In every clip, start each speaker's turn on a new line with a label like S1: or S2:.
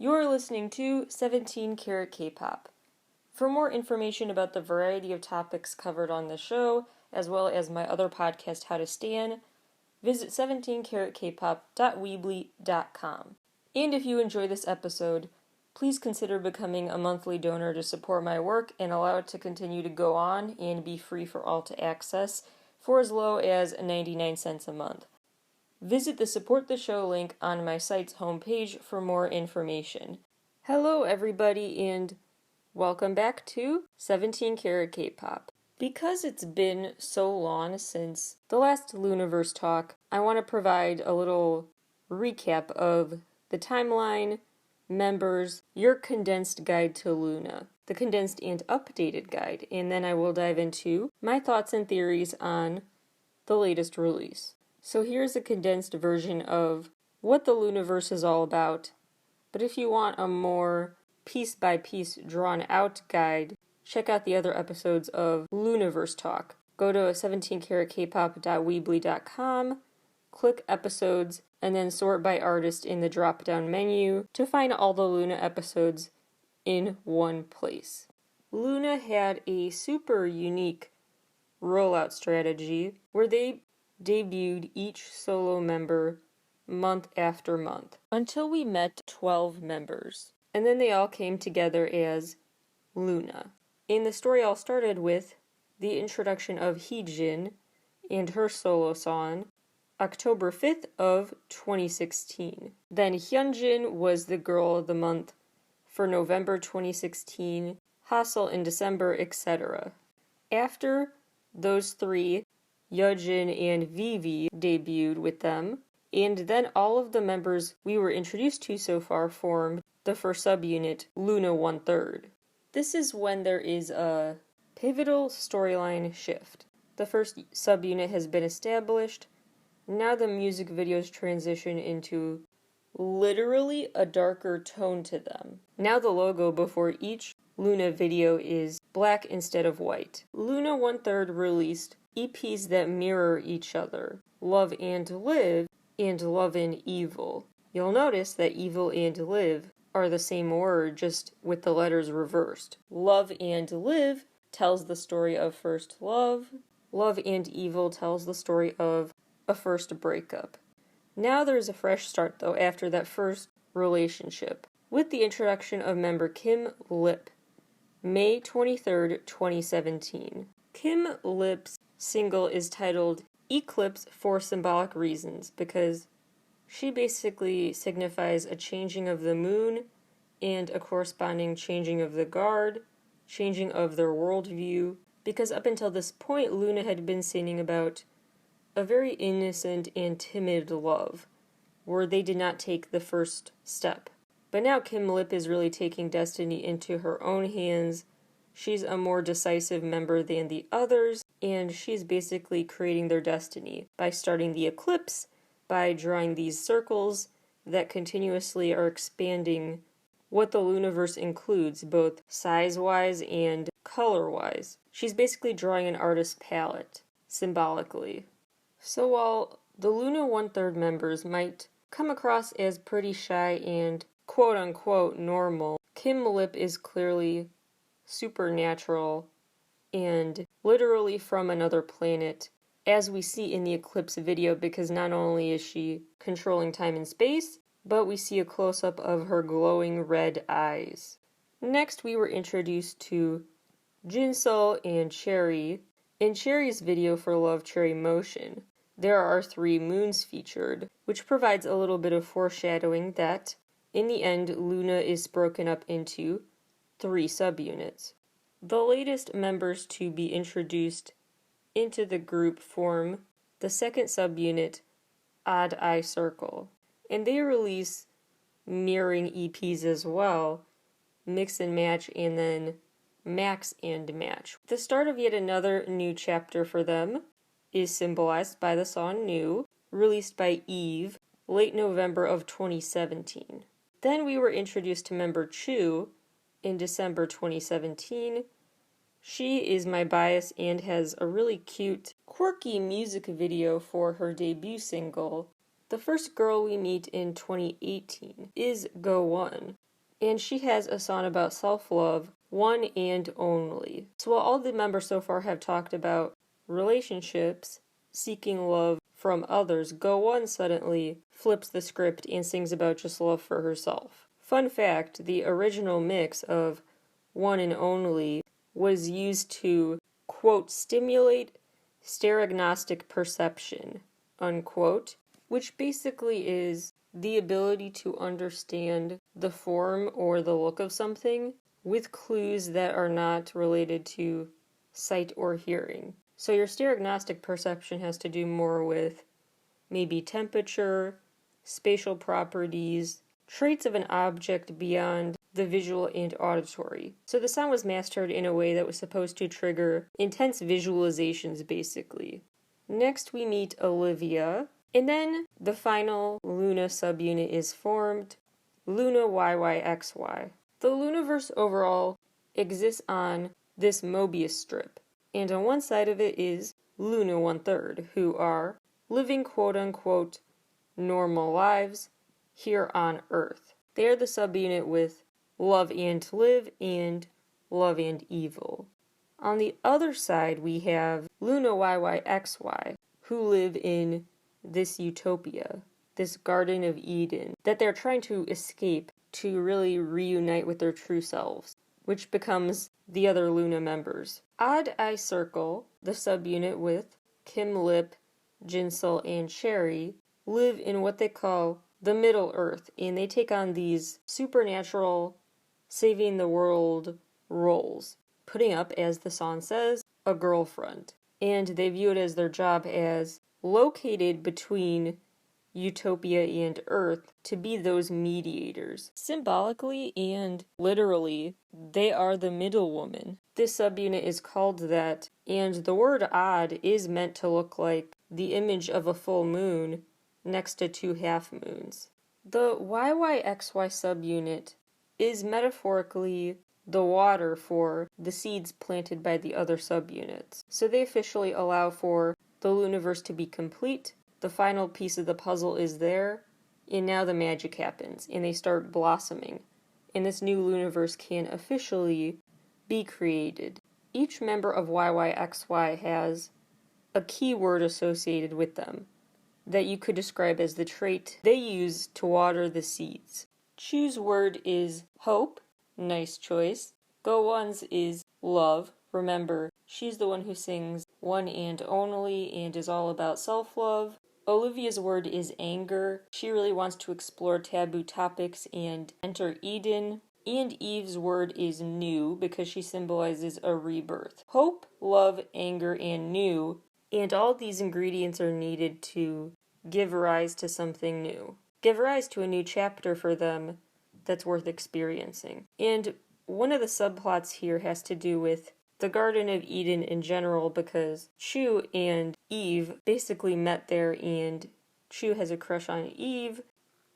S1: You're listening to 17 Carat K-Pop. For more information about the variety of topics covered on the show, as well as my other podcast, How to Stan, visit 17caratkpop.weebly.com. And if you enjoy this episode, please consider becoming a monthly donor to support my work and allow it to continue to go on and be free for all to access for as low as 99 cents a month. Visit the Support the Show link on my site's homepage for more information. Hello everybody and welcome back to 17 Carat K-Pop. Because it's been so long since the last LOONAverse talk, I want to provide a little recap of the timeline, members, your condensed guide to LOONA, the condensed and updated guide, and then I will dive into my thoughts and theories on the latest release. So here's a condensed version of what the LOONAverse is all about, but if you want a more piece-by-piece drawn-out guide, check out the other episodes of LOONAverse Talk. Go to 17caratkpop.weebly.com, click episodes, and then sort by artist in the drop-down menu to find all the LOONA episodes in one place. LOONA had a super unique rollout strategy where they debuted each solo member month after month until we met 12 members. And then they all came together as LOONA. And the story all started with the introduction of Heejin and her solo song, October 5th of 2016. Then Hyunjin was the girl of the month for November 2016, Hassel in December, etc. After those three, Yeojin and Vivi debuted with them, and then all of the members we were introduced to so far formed the first subunit, LOONA 1/3. This is when there is a pivotal storyline shift. The first subunit has been established. Now the music videos transition into literally a darker tone to them. Now the logo before each LOONA video is black instead of white. LOONA 1/3 released EPs that mirror each other, Love and Live and Love and Evil. You'll notice that Evil and Live are the same word, just with the letters reversed. Love and Live tells the story of first love. Love and Evil tells the story of a first breakup. Now there's a fresh start, though, after that first relationship, with the introduction of member Kim Lip, May 23rd, 2017. Kim Lip's single is titled Eclipse for symbolic reasons, because she basically signifies a changing of the moon and a corresponding changing of the guard, changing of their worldview, because up until this point, LOONA had been singing about a very innocent and timid love, where they did not take the first step. But now Kim Lip is really taking destiny into her own hands. She's a more decisive member than the others, and she's basically creating their destiny by starting the eclipse, by drawing these circles that continuously are expanding what the LOONAverse includes, both size-wise and color-wise. She's basically drawing an artist's palette, symbolically. So while the LOONA 1/3 members might come across as pretty shy and quote-unquote normal, Kim Lip is clearly supernatural and literally from another planet, as we see in the Eclipse video, because not only is she controlling time and space, but we see a close-up of her glowing red eyes. Next, we were introduced to Jinseo and Cherry. In Cherry's video for Love Cherry Motion, there are 3 moons featured, which provides a little bit of foreshadowing that, in the end, LOONA is broken up into 3 subunits. The latest members to be introduced into the group form the second subunit, Odd Eye Circle, and they release mirroring EPs as well, Mix and Match and then Max and Match. The start of yet another new chapter for them is symbolized by the song New, released by Eve, late November of 2017. Then we were introduced to member Chu in December 2017. She is my bias and has a really cute, quirky music video for her debut single. The first girl we meet in 2018 is Go One. and she has a song about self-love, one and only. So while all the members so far have talked about relationships, seeking love from others, Go1 suddenly flips the script and sings about just love for herself. Fun fact, the original mix of one and only was used to, quote, stimulate stereognostic perception, unquote, which basically is the ability to understand the form or the look of something with clues that are not related to sight or hearing. So your stereognostic perception has to do more with maybe temperature, spatial properties, traits of an object beyond the visual and auditory. So the sound was mastered in a way that was supposed to trigger intense visualizations, basically. Next we meet Olivia, and then the final Loona subunit is formed, Loona YYXY. The LOONAverse overall exists on this Mobius strip, and on one side of it is Loona 1/3, who are living quote-unquote normal lives here on Earth. They are the subunit with love and live and love and evil. On the other side, we have Loona YYXY, who live in this utopia, this Garden of Eden, that they're trying to escape to really reunite with their true selves, which becomes the other Loona members. Odd Eye Circle, the subunit with Kim Lip, Jinsel, and Sherry, live in what they call the Middle Earth, and they take on these supernatural, saving the world roles, putting up, as the song says, a girlfriend. And they view it as their job as located between Utopia and Earth to be those mediators. Symbolically and literally, they are the middle woman. This subunit is called that, and the word odd is meant to look like the image of a full moon next to two half moons. The YYXY subunit is metaphorically the water for the seeds planted by the other subunits. So they officially allow for the LOONAverse to be complete. The final piece of the puzzle is there, and now the magic happens, and they start blossoming, and this new LOONAverse can officially be created. Each member of YYXY has a keyword associated with them that you could describe as the trait they use to water the seeds. Choose word is hope, nice choice. Go1's is love. Remember, she's the one who sings one and only and is all about self-love. Olivia's word is anger. She really wants to explore taboo topics and enter Eden. And Eve's word is new because she symbolizes a rebirth. Hope, love, anger, and new. And all these ingredients are needed to give rise to something new. Give rise to a new chapter for them that's worth experiencing. And one of the subplots here has to do with the Garden of Eden in general, because Chu and Eve basically met there, and Chu has a crush on Eve.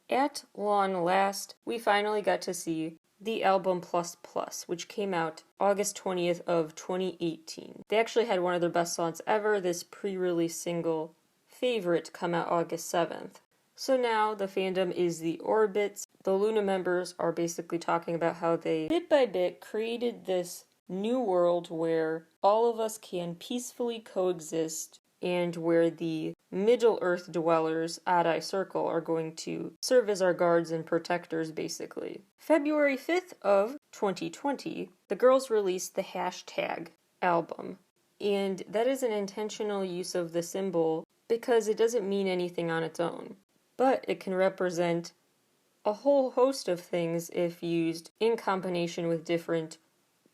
S1: At long last, we finally got to see the album Plus Plus, which came out August 20th of 2018. They actually had one of their best songs ever, this pre-release single, Favorite, come out August 7th. So now the fandom is the Orbits. The Loona members are basically talking about how they, bit by bit, created this new world where all of us can peacefully coexist, and where the Middle Earth dwellers, Odd Eye Circle, are going to serve as our guards and protectors, basically. February 5th of 2020, the girls released the hashtag album, and that is an intentional use of the symbol because it doesn't mean anything on its own, but it can represent a whole host of things if used in combination with different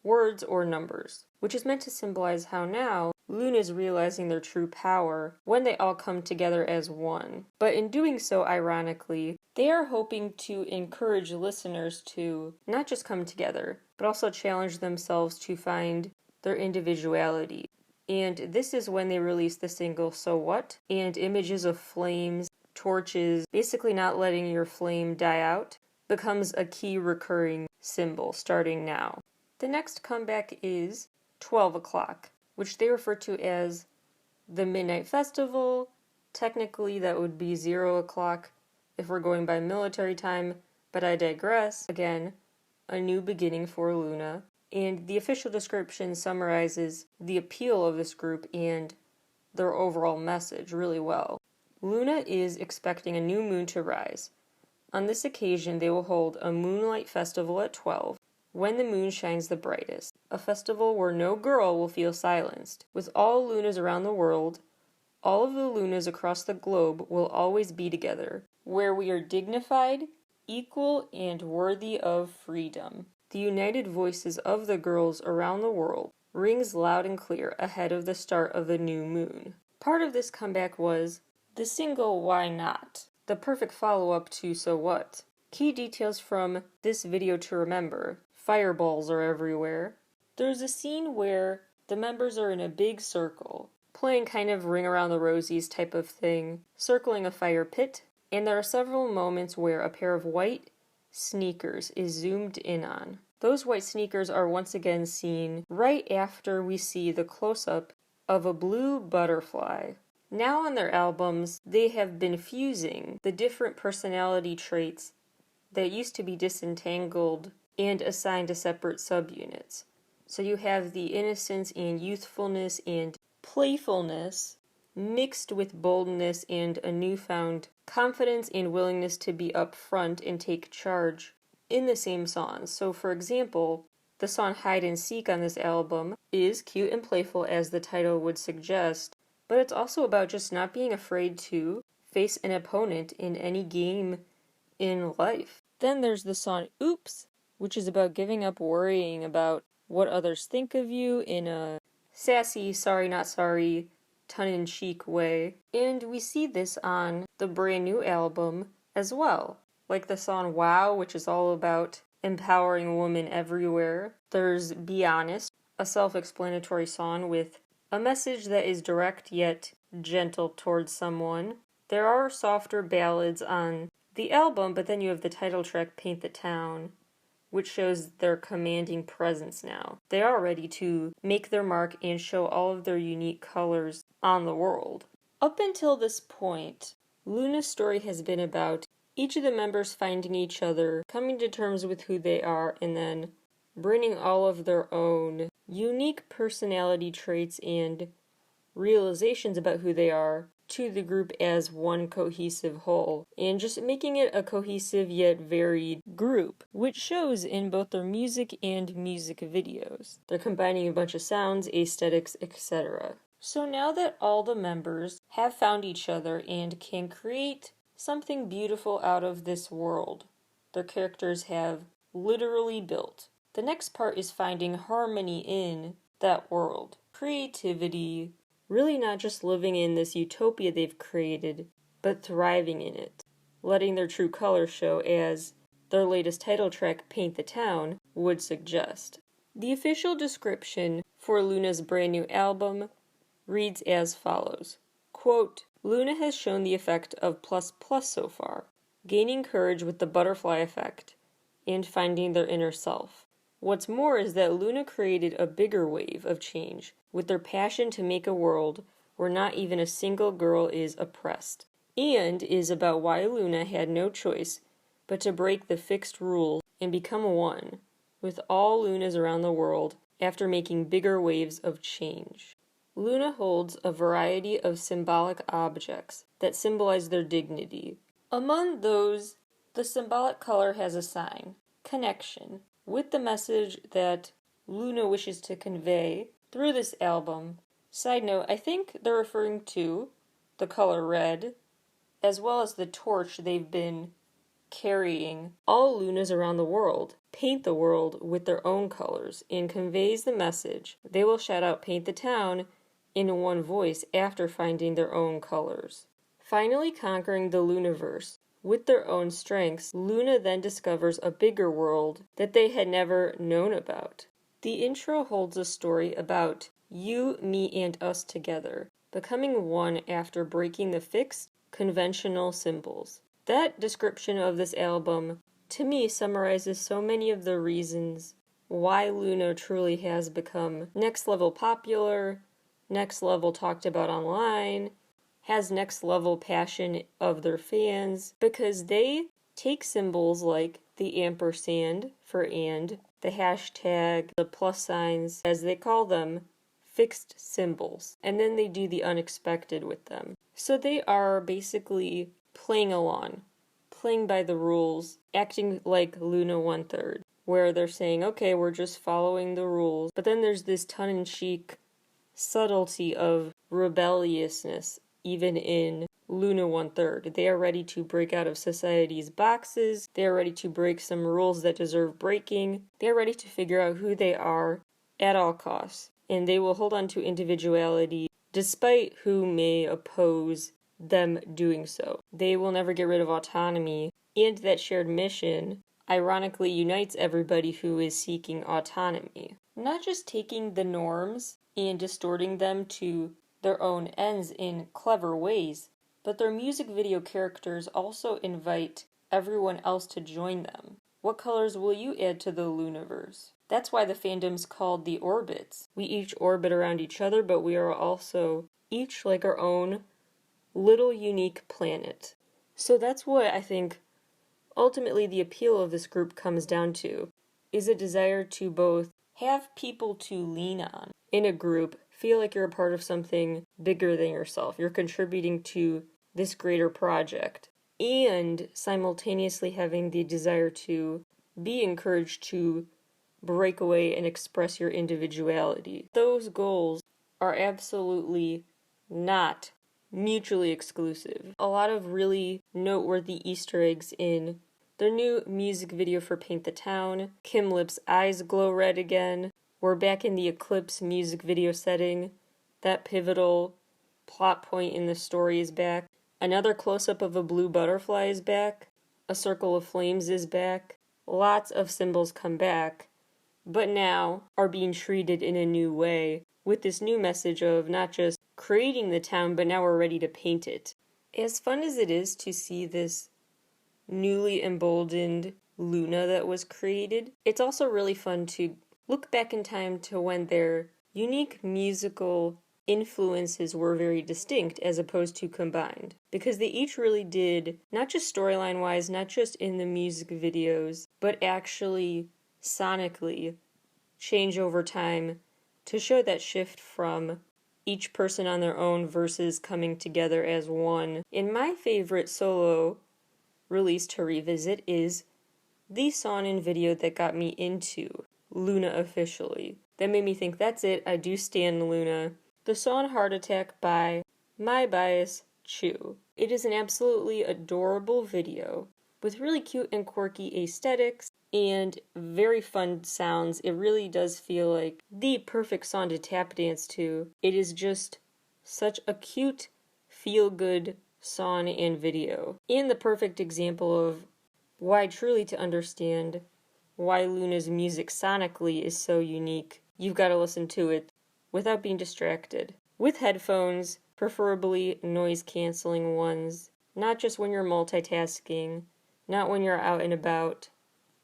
S1: words or numbers, which is meant to symbolize how now Loona is realizing their true power when they all come together as one. But in doing so, ironically, they are hoping to encourage listeners to not just come together, but also challenge themselves to find their individuality. And this is when they release the single So What, and images of flames, torches, basically not letting your flame die out, becomes a key recurring symbol starting now. The next comeback is 12 o'clock, which they refer to as the Midnight Festival. Technically, that would be 0 o'clock if we're going by military time, but I digress. Again, a new beginning for LOONA, and the official description summarizes the appeal of this group and their overall message really well. LOONA is expecting a new moon to rise. On this occasion, they will hold a moonlight festival at 12, when the moon shines the brightest, a festival where no girl will feel silenced. With all LOONAs around the world, all of the LOONAs across the globe will always be together, where we are dignified, equal, and worthy of freedom. The united voices of the girls around the world rings loud and clear ahead of the start of the new moon. Part of this comeback was the single Why Not, the perfect follow-up to So What. Key details from this video to remember: fireballs are everywhere. There's a scene where the members are in a big circle, playing kind of Ring Around the Rosies type of thing, circling a fire pit, and there are several moments where a pair of white sneakers is zoomed in on. Those white sneakers are once again seen right after we see the close-up of a blue butterfly. Now on their albums, they have been fusing the different personality traits that used to be disentangled and assigned to separate subunits. So you have the innocence and youthfulness and playfulness mixed with boldness and a newfound confidence and willingness to be upfront and take charge in the same songs. So for example, the song Hide and Seek on this album is cute and playful as the title would suggest, but it's also about just not being afraid to face an opponent in any game in life. Then there's the song Oops, which is about giving up worrying about what others think of you in a sassy, sorry not sorry, tongue-in-cheek way. And we see this on the brand new album as well. Like the song Wow, which is all about empowering women everywhere. There's Be Honest, a self-explanatory song with a message that is direct yet gentle towards someone. There are softer ballads on the album, but then you have the title track Paint the Town, which shows their commanding presence now. They are ready to make their mark and show all of their unique colors on the world. Up until this point, LOONA's story has been about each of the members finding each other, coming to terms with who they are, and then bringing all of their own unique personality traits and realizations about who they are to the group as one cohesive whole, and just making it a cohesive yet varied group, which shows in both their music and music videos. They're combining a bunch of sounds, aesthetics, etc. So now that all the members have found each other and can create something beautiful out of this world their characters have literally built, the next part is finding harmony in that world. Creativity, really not just living in this utopia they've created, but thriving in it, letting their true colors show as their latest title track, Paint the Town, would suggest. The official description for LOONA's brand new album reads as follows, quote, LOONA has shown the effect of plus plus so far, gaining courage with the butterfly effect, and finding their inner self. What's more is that LOONA created a bigger wave of change with their passion to make a world where not even a single girl is oppressed, and is about why LOONA had no choice but to break the fixed rules and become one with all LOONAs around the world after making bigger waves of change. LOONA holds a variety of symbolic objects that symbolize their dignity. Among those, the symbolic color has a sign, connection, with the message that LOONA wishes to convey through this album. Side note, I think they're referring to the color red, as well as the torch they've been carrying. All LOONAs around the world paint the world with their own colors and conveys the message. They will shout out Paint the Town in one voice after finding their own colors. Finally conquering the LOONAverse with their own strengths, LOONA then discovers a bigger world that they had never known about. The intro holds a story about you, me, and us together, becoming one after breaking the fixed, conventional symbols. That description of this album, to me, summarizes so many of the reasons why LOONA truly has become next level popular, next level talked about online, has next level passion of their fans, because they take symbols like the ampersand for and, the hashtag, the plus signs, as they call them, fixed symbols. And then they do the unexpected with them. So they are basically playing along, playing by the rules, acting like Luna 1/3, where they're saying, okay, we're just following the rules. But then there's this tongue-in-cheek subtlety of rebelliousness, even in Luna 1/3. They are ready to break out of society's boxes. They are ready to break some rules that deserve breaking. They are ready to figure out who they are at all costs. And they will hold on to individuality despite who may oppose them doing so. They will never get rid of autonomy. And that shared mission ironically unites everybody who is seeking autonomy. Not just taking the norms and distorting them to their own ends in clever ways, but their music video characters also invite everyone else to join them. What colors will you add to the LOONAverse? That's why the fandom's called the orbits. We each orbit around each other, but we are also each like our own little unique planet. So that's what I think ultimately the appeal of this group comes down to, is a desire to both have people to lean on in a group, feel like you're a part of something bigger than yourself. You're contributing to this greater project, and simultaneously having the desire to be encouraged to break away and express your individuality. Those goals are absolutely not mutually exclusive. A lot of really noteworthy Easter eggs in their new music video for Paint the Town. Kim Lip's eyes glow red again. We're back in the Eclipse music video setting. That pivotal plot point in the story is back. Another close-up of a blue butterfly is back. A circle of flames is back. Lots of symbols come back, but now are being treated in a new way, with this new message of not just creating the town, but now we're ready to paint it. As fun as it is to see this newly emboldened Luna that was created, it's also really fun to look back in time to when their unique musical influences were very distinct as opposed to combined. Because they each really did, not just storyline-wise, not just in the music videos, but actually sonically change over time to show that shift from each person on their own versus coming together as one. And my favorite solo release to revisit is the song and video that got me into Luna officially. That made me think, that's it, I do stan Luna. The song Heart Attack by My Bias Chew. It is an absolutely adorable video with really cute and quirky aesthetics and very fun sounds. It really does feel like the perfect song to tap dance to. It is just such a cute, feel-good song and video. And the perfect example of why truly to understand why Luna's music sonically is so unique, you've got to listen to it without being distracted. With headphones, preferably noise-canceling ones. Not just when you're multitasking, not when you're out and about,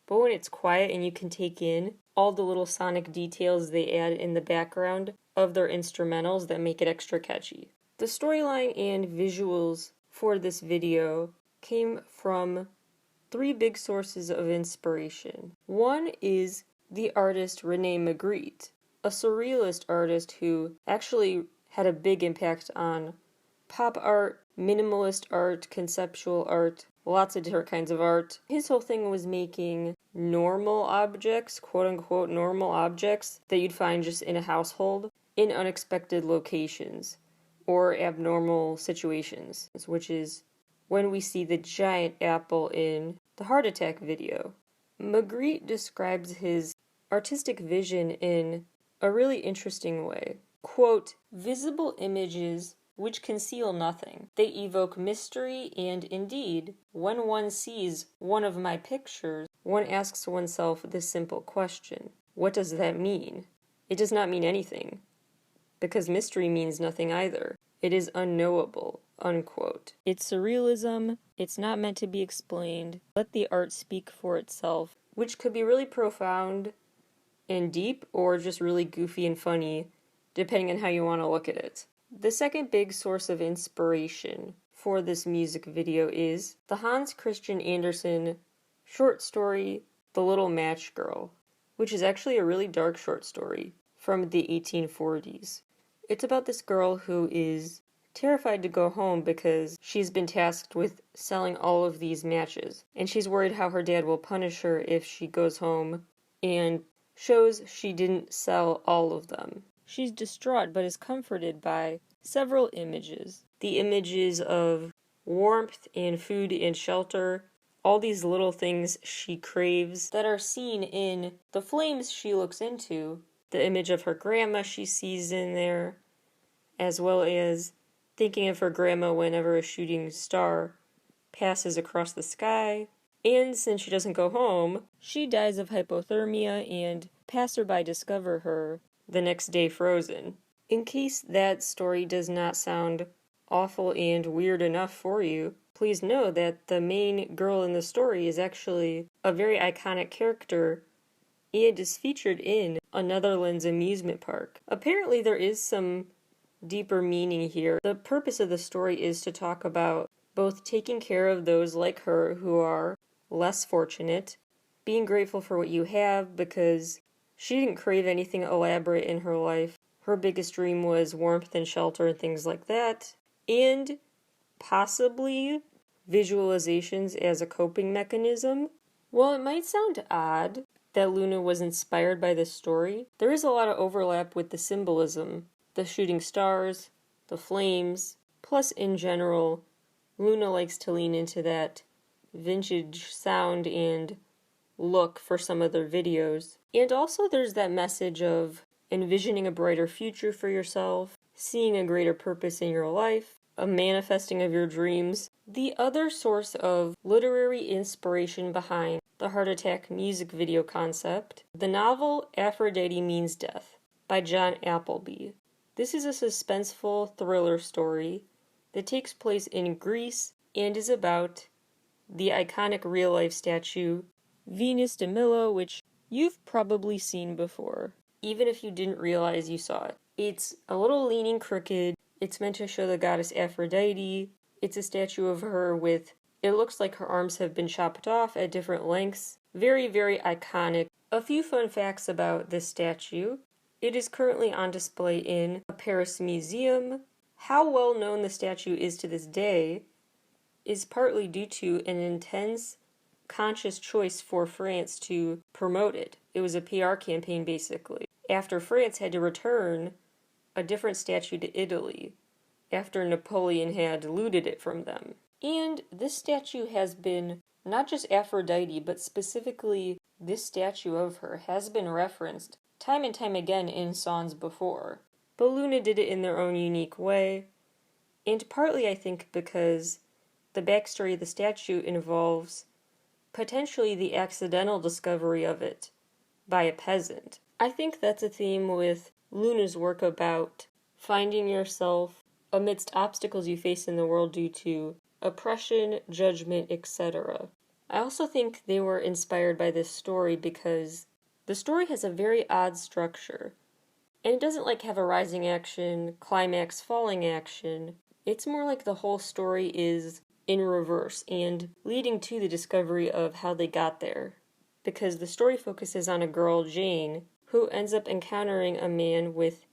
S1: but when it's quiet and you can take in all the little sonic details they add in the background of their instrumentals that make it extra catchy. The storyline and visuals for this video came from 3 big sources of inspiration. One is the artist Rene Magritte, a surrealist artist who actually had a big impact on pop art, minimalist art, conceptual art, lots of different kinds of art. His whole thing was making normal objects, quote-unquote normal objects, that you'd find just in a household, in unexpected locations, or abnormal situations, which is when we see the giant apple in the Heart Attack video. Magritte describes his artistic vision in a really interesting way. Quote, visible images which conceal nothing. They evoke mystery, and indeed, when one sees one of my pictures, one asks oneself this simple question. What does that mean? It does not mean anything, because mystery means nothing either. It is unknowable, unquote. It's surrealism. It's not meant to be explained. Let the art speak for itself, which could be really profound and deep, or just really goofy and funny, depending on how you want to look at it. The second big source of inspiration for this music video is the Hans Christian Andersen short story, The Little Match Girl, which is actually a really dark short story from the 1840s. It's about this girl who is terrified to go home because she's been tasked with selling all of these matches, and she's worried how her dad will punish her if she goes home and shows she didn't sell all of them. She's distraught but is comforted by several images. The images of warmth and food and shelter, all these little things she craves that are seen in the flames she looks into, the image of her grandma she sees in there, as well as thinking of her grandma whenever a shooting star passes across the sky. And since she doesn't go home, she dies of hypothermia and passerby discover her the next day frozen. In case that story does not sound awful and weird enough for you, please know that the main girl in the story is actually a very iconic character and is featured in a Netherlands amusement park. Apparently there is some deeper meaning here. The purpose of the story is to talk about both taking care of those like her who are less fortunate, being grateful for what you have because she didn't crave anything elaborate in her life. Her biggest dream was warmth and shelter and things like that, and possibly visualizations as a coping mechanism. While it might sound odd that Luna was inspired by this story, there is a lot of overlap with the symbolism. The shooting stars, the flames, plus in general, Luna likes to lean into that vintage sound and look for some of their videos. And also there's that message of envisioning a brighter future for yourself, seeing a greater purpose in your life, a manifesting of your dreams. The other source of literary inspiration behind the Heart Attack music video concept, the novel Aphrodite Means Death by John Appleby. This is a suspenseful thriller story that takes place in Greece and is about the iconic real-life statue Venus de Milo, which you've probably seen before, even if you didn't realize you saw it. It's a little leaning crooked. It's meant to show the goddess Aphrodite. It's a statue of her with, it looks like her arms have been chopped off at different lengths. Very, very iconic. A few fun facts about this statue. It is currently on display in a Paris museum. How well known the statue is to this day is partly due to an intense, conscious choice for France to promote it. It was a PR campaign, basically, after France had to return a different statue to Italy after Napoleon had looted it from them. And this statue has been, not just Aphrodite, but specifically this statue of her has been referenced time and time again in songs before. But Luna did it in their own unique way, and partly I think because the backstory of the statue involves potentially the accidental discovery of it by a peasant. I think that's a theme with Luna's work about finding yourself amidst obstacles you face in the world due to oppression, judgment, etc. I also think they were inspired by this story because the story has a very odd structure, and it doesn't have a rising action, climax, falling action. It's more like the whole story is in reverse and leading to the discovery of how they got there. Because the story focuses on a girl, Jane, who ends up encountering a man with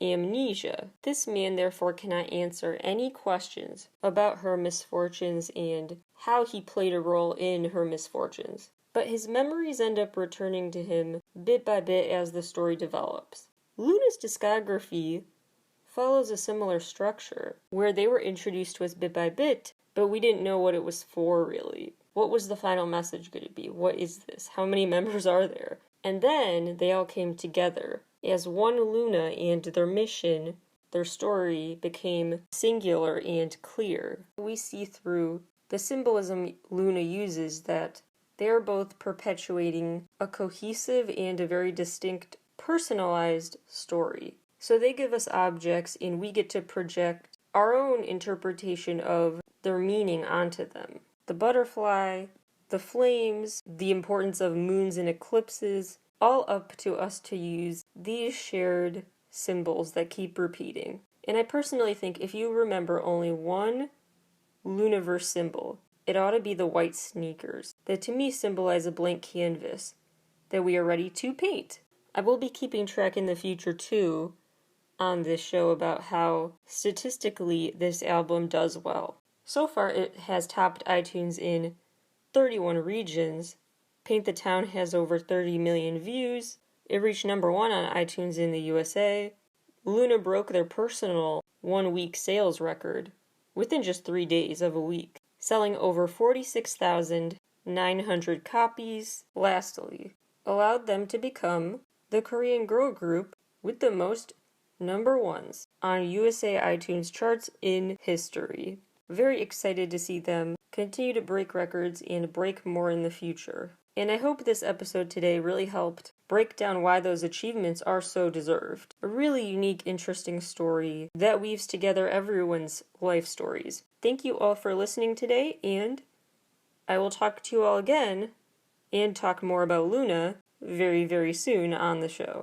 S1: amnesia. This man therefore cannot answer any questions about her misfortunes and how he played a role in her misfortunes. But his memories end up returning to him bit by bit as the story develops. Luna's discography follows a similar structure, where they were introduced to us bit by bit, but we didn't know what it was for, really. What was the final message going to be? What is this? How many members are there? And then they all came together as one Luna, and their mission, their story, became singular and clear. We see through the symbolism Luna uses that they are both perpetuating a cohesive and a very distinct, personalized story. So they give us objects, and we get to project our own interpretation of their meaning onto them. The butterfly, the flames, the importance of moons and eclipses, all up to us to use these shared symbols that keep repeating. And I personally think if you remember only one LOONAverse symbol, it ought to be the white sneakers that to me symbolize a blank canvas that we are ready to paint. I will be keeping track in the future too on this show about how statistically this album does well. So far it has topped iTunes in 31 regions. Paint the Town has over 30 million views. It reached number 1 on iTunes in the USA. Loona broke their personal 1-week sales record within just 3 days of a week, selling over 46,900 copies. Lastly, allowed them to become the Korean girl group with the most number 1s on USA iTunes charts in history. Very excited to see them continue to break records and break more in the future. And I hope this episode today really helped break down why those achievements are so deserved. A really unique, interesting story that weaves together everyone's life stories. Thank you all for listening today, and I will talk to you all again and talk more about Loona very, very soon on the show.